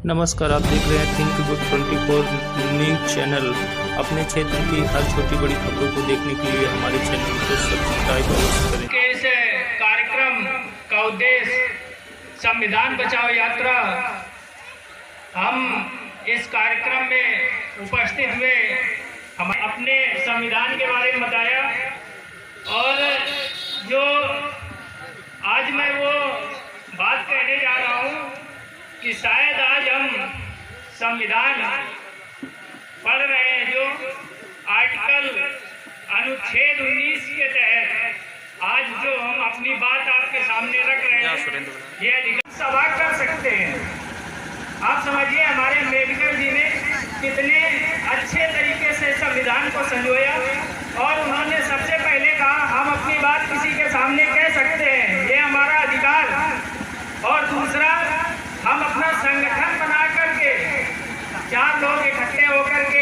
नमस्कार, आप देख रहे हैं थिंक गुड 24 न्यूज चैनल। अपने क्षेत्र की हर छोटी बड़ी खबरों को देखने के लिए हमारे चैनल को सब्सक्राइब करें। के इस कार्यक्रम का उद्देश्य संविधान बचाओ यात्रा। हम इस कार्यक्रम में उपस्थित हुए, हम अपने संविधान के बारे में बताया और जो आज मैं वो बात कहने जा रहा हूँ कि शायद आज हम संविधान पढ़ रहे हैं, जो आर्टिकल अनुच्छेद 19 के तहत आज जो हम अपनी बात आपके सामने रख रहे हैं, ये अधिकार सभा कर सकते हैं। आप समझिए हमारे अम्बेडकर जी ने कितने अच्छे तरीके से संविधान को संजोया और उन्होंने सबसे पहले कहा हम अपनी बात किसी के सामने कह सकते हैं, ये हमारा अधिकार। और दूसरा, हम अपना संगठन बना करके 4 लोग इकट्ठे होकर के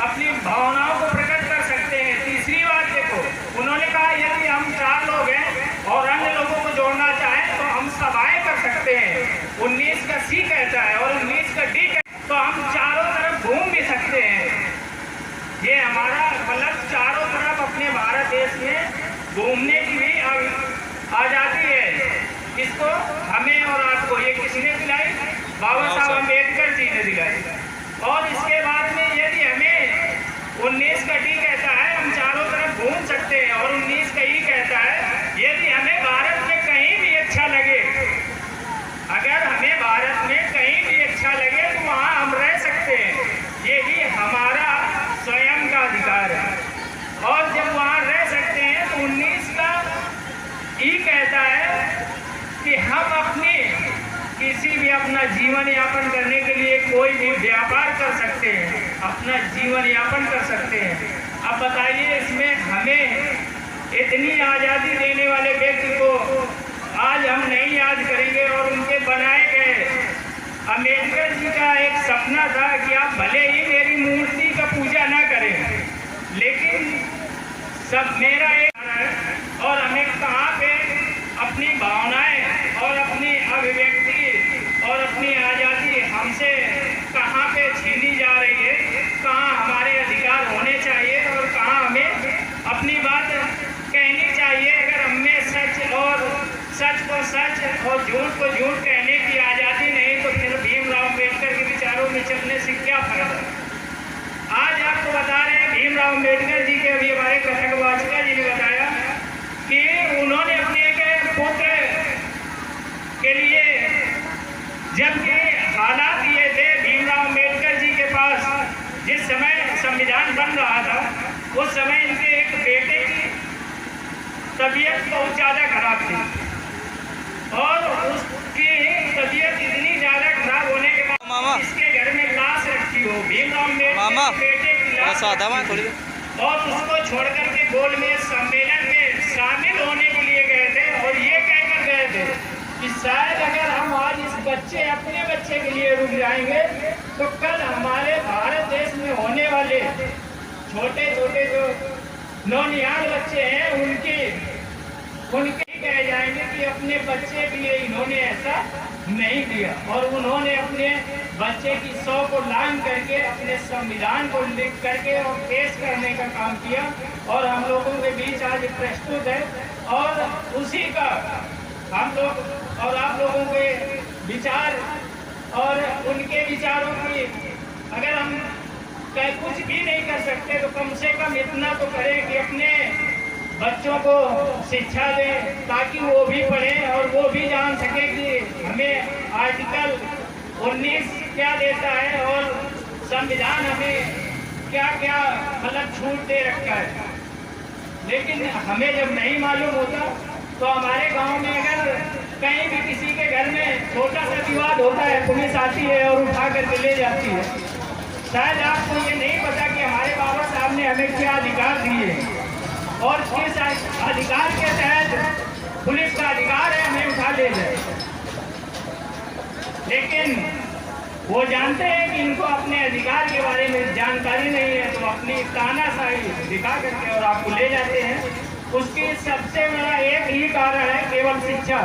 अपनी भावनाओं को प्रकट कर सकते हैं। तीसरी बात देखो, उन्होंने कहा यदि हम 4 लोग हैं और अन्य लोगों को जोड़ना चाहें तो हम सभाएं कर सकते हैं। 19 का सी कहता है और 19 का डी कहता है, तो हम चारों तरफ घूम भी सकते हैं। ये हमारा मतलब चारों तरफ अपने भारत देश में घूमने की भी आज़ादी है। किसको? हमें और आपको। ये किसने दिलाई? बाबा साहब अम्बेडकर जी ने दिलाई। और इसके बाद में यदि हमें 19 का डी कहता है हम चारों तरफ घूम सकते हैं और 19 का ई कहता है यदि हमें भारत में कहीं भी अच्छा लगे, अगर हमें भारत में कहीं भी अच्छा लगे तो वहाँ हम रह सकते हैं। यही हमारा स्वयं का अधिकार है। और जब वहाँ रह सकते हैं तो 19 का ई कहता है कि हम अपने किसी भी अपना जीवन यापन करने के लिए कोई भी व्यापार कर सकते हैं, अपना जीवन यापन कर सकते हैं। अब बताइए इसमें हमें इतनी आज़ादी देने वाले व्यक्ति को आज हम नहीं याद करेंगे। और उनके बनाए गए अम्बेडकर जी का एक सपना था कि आप भले ही मेरी मूर्ति का पूजा ना करें, लेकिन सब मेरा एक और हमें कहाँ पे अपनी भावनाएं और अपनी अभिव्यक्ति और अपनी आज़ादी हमसे कहाँ पे छीनी जा रही है, कहाँ हमारे अधिकार होने चाहिए और कहाँ हमें अपनी बात कहनी चाहिए। अगर हमें सच और सच को सच और झूठ को झूठ कहने की आज़ादी नहीं तो फिर भीमराव अम्बेडकर के विचारों में चलने से क्या फायदा। आज आपको बता रहे हैं भीमराव अम्बेडकर जी के, अभी हमारे कथक वाचिका जी ने बताया कि उन्होंने अपने पुत्र के लिए जबकि हालात ये थे, भीमराव अम्बेडकर जी के पास जिस समय संविधान बन रहा था उस समय इनके एक बेटे की तबीयत बहुत ज़्यादा खराब थी और उसकी तबीयत इतनी ज़्यादा खराब होने के बाद इसके घर में लाश रखी हो, भीमराव अम्बेडकर के बेटे की लाश, और उसको छोड़ करके गोलमेज सम्मेलन में शामिल होने के लिए गए थे और ये कहकर गए थे कि शायद अगर हम आज इस बच्चे अपने बच्चे के लिए रुक जाएंगे तो कल हमारे भारत देश में होने वाले छोटे छोटे जो नौनिहाल बच्चे हैं उनके कह जाएंगे कि अपने बच्चे के लिए इन्होंने ऐसा नहीं किया। और उन्होंने अपने बच्चे की 100 को लांग करके अपने संविधान को लिख करके और पेश करने का काम किया और हम लोगों के बीच आज प्रस्तुत है। और उसी का हम लोग और आप लोगों के विचार और उनके विचारों की अगर हम कुछ भी नहीं कर सकते तो कम से कम इतना तो करें कि अपने बच्चों को शिक्षा दें ताकि वो भी पढ़ें और वो भी जान सके कि हमें आर्टिकल 19 क्या देता है और संविधान हमें क्या क्या मतलब छूट दे रखा है। लेकिन हमें जब नहीं मालूम होता तो हमारे गांव में अगर कहीं भी किसी के घर में छोटा सा विवाद होता है, पुलिस आती है और उठा करके ले जाती है। शायद आपको ये नहीं पता कि हमारे बाबा साहब ने हमें क्या अधिकार दिए और किस अधिकार के तहत पुलिस का अधिकार है हमें उठा ले जाए। लेकिन वो जानते हैं कि इनको अपने अधिकार के बारे में जानकारी नहीं है तो अपनी तानाशाही दिखा करके और आपको ले जाते हैं। उसकी सबसे बड़ा एक ही कारण है केवल शिक्षा।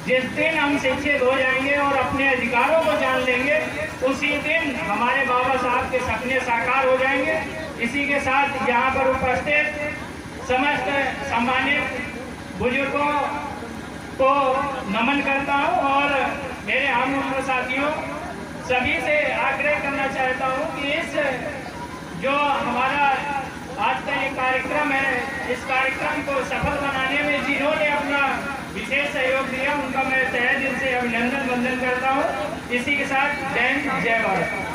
जिस दिन हम शिक्षित हो जाएंगे और अपने अधिकारों को जान लेंगे, उसी दिन हमारे बाबा साहब के सपने साकार हो जाएंगे। इसी के साथ यहाँ पर उपस्थित समस्त सम्मानित बुजुर्गों को नमन करता हूँ और मेरे हम उम्र साथियों सभी से आग्रह करना चाहता हूँ कि इस जो हमारा आज का ये कार्यक्रम है, इस कार्यक्रम को सफल बनाने में जिन्होंने अपना विशेष सहयोग दिया, उनका मैं तहे दिल से अभिनंदन वंदन करता हूँ। इसी के साथ जय हिंद, जय भारत।